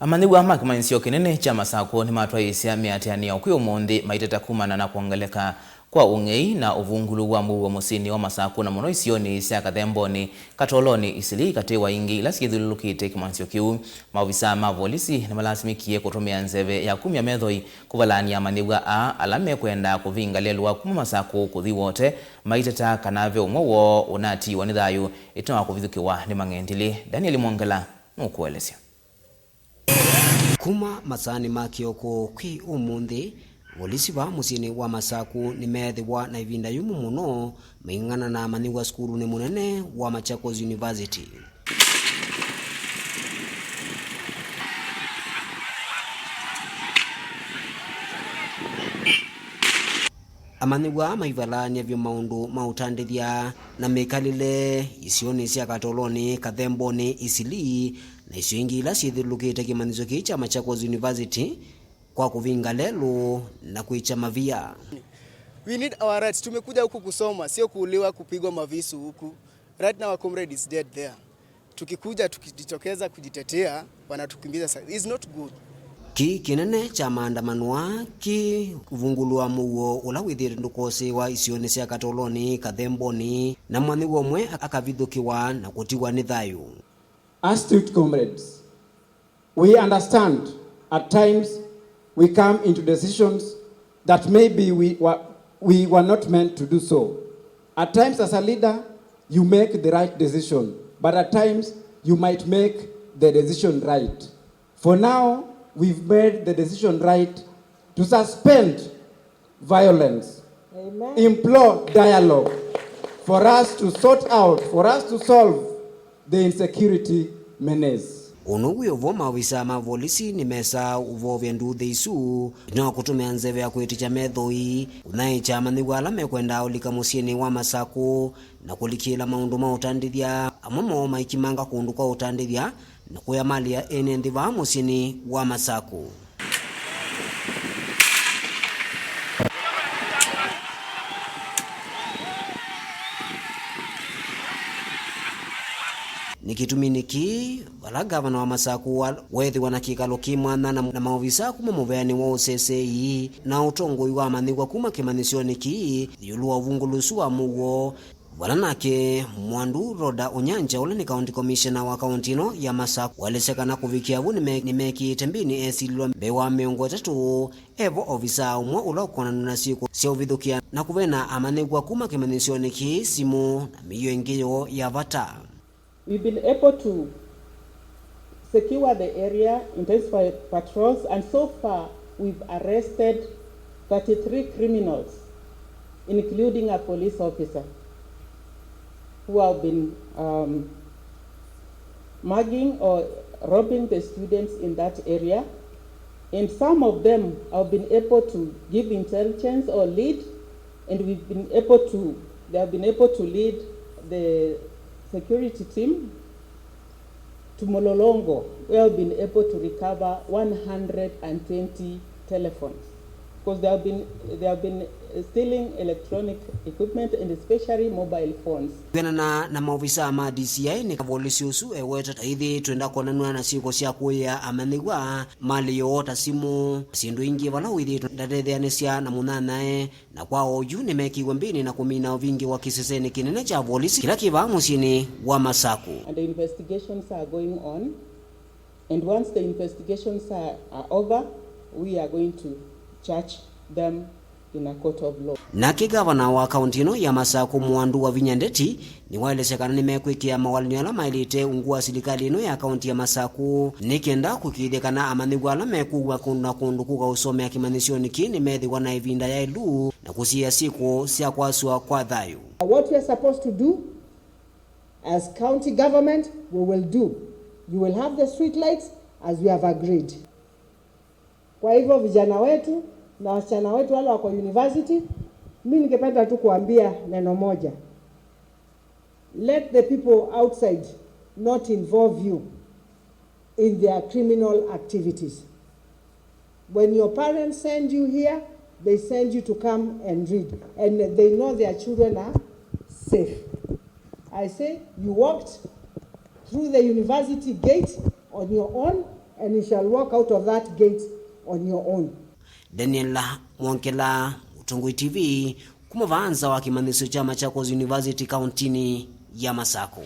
Amanyiw'a kimanyisyo kinene cha Masaku nimatwaiisya miatianio kwi maiteta kumana na kwongeleka kwa ung'ei na uvungulu wa muuo musyini wa Masaku na muno isioni sya Kathemboni, Katoloni, Eastleigh kati wa ingi ila ithyululukite kimanyisyo kiu. Maovisa ma volisi nimalasimikie kutumia nzeve ya kumya methoi kuvalania Amanyiw'a alame kwenda kuvinga lelwa kuma Masaku kuthi wote maiteta kanave umuo unati wa nithayu itoa kuvithukiwa ni mang'endili. Daniel Mwongela nukuelesya. Kuma masani makioko kwi umuthi volisi wa musyini wa Masaku nimethiwa na ivinda yumu muno maing'ana na Amanyiw'a skulu ni munene wa Machakos University. Amanyiw'a maivalania vyo maundu mautandithia na mikalile isioni sya Katoloni, Kathemboni, Eastleigh na isyo ingi ila ithyululukite kimanyisyo kii cha Machakos University kwa kuvinga lelu na kuicha mavia. We need our rights. Tumekuja huku kusoma, sio kuuliwa, kupigwa mavisu huku. Right now our comrade is dead there. Tukikuja tukijitokeza kujitetea wanatukimbiza. It's not good. Ki kinene cha maandamano ki uvungulu muuo ula withire ndukosi wa isioni sya Katoloni, Kathemboni na Amanyiw'a mwe akavithukiwa na kutiwa ni thayu. As strict comrades, we understand at times we come into decisions that maybe we were not meant to do so. At times as a leader, you make the right decision, but at times you might make the decision right. For now, we've made the decision right to suspend violence, Amen. Implore dialogue, for us to sort out, for us to solve the insecurity menace. Ono uyovo Maovisa ma volisi ni mesa uvovya nduthi isu ino kutumia nzeve ya kuiticha methoi unaicha Amanyiw'a alame kwenda ulika musyini wa Masaku na kulikila maundu mautandithia amamo maikimanga kundu kwa utandithia na kuyamalia ene nthiva musyini wa Masaku. Nikituminiki wala gavana wa Masaku wethi wanakikalo kimwana na Maovisa kuma muveani wa usesei na utongoi wa Amanyiw'a kuma kimanyisyo ki iulu wa uvungulu wa muuo wala nake mwandu roda unyanja ule ni county commissioner wa county no ya Masaku walesekana kuvikia vu ni meki tembini esilwa bewa miongo tatu evo ofisa umwe ula ukona nuna siku sya uvithukia na kuvena Amanyiw'a kuma kimanyisyo ki simu na miyo ingiyo ya vata. We've been able to secure the area, intensify patrols, and so far we've arrested 33 criminals, including a police officer, who have been mugging or robbing the students in that area. And some of them have been able to give intelligence or lead, and they have been able to lead the security team to Mololongo. We have been able to recover 120 telephones because they have been stealing electronic equipment and especially mobile phones. Kwena na Maovisa ma DCI ni volisi usu eweta taithi twenda konanua na siko sya kuya Amanyiw'a mali yota simu sindu ingi wala withi ndatethianisya na munanae na kwa oyu ni mekiwe mbini na kumina vingi wa kiseseni kinene cha volisi kila kiva musyini wa Masaku. And the investigations are going on, and once the investigations are over, we are going to charge them in a court of law. Na kigavana wa kaunti no ya Masaku mwandu wa vinyandeti ni waelesekana ni mekwikia mawalini ala mailite ungua silikali ino ya kaunti ya Masaku nikenda kukidekana Amanyiw'a alame kuwa kundu kuka usome ya kimanyisyo ki ni methi wana ivinda ya iulu na kusia siku siya kwasua kwa thayu. What we are supposed to do as county government, we will do. You will have the street lights as we have agreed. Kwa hivyo vijana wetu na wasichana wetu wale wako university, mimi ningependa tu kuambia neno moja. Let the people outside not involve you in their criminal activities. When your parents send you here, they send you to come and read, and they know their children are safe. I say you walked through the university gate on your own, and you shall walk out of that gate on your own. Daniel Mwankela, Utongoi TV, kumovanza wa kimanyisyo cha Machakos University kauntini ya Masaku.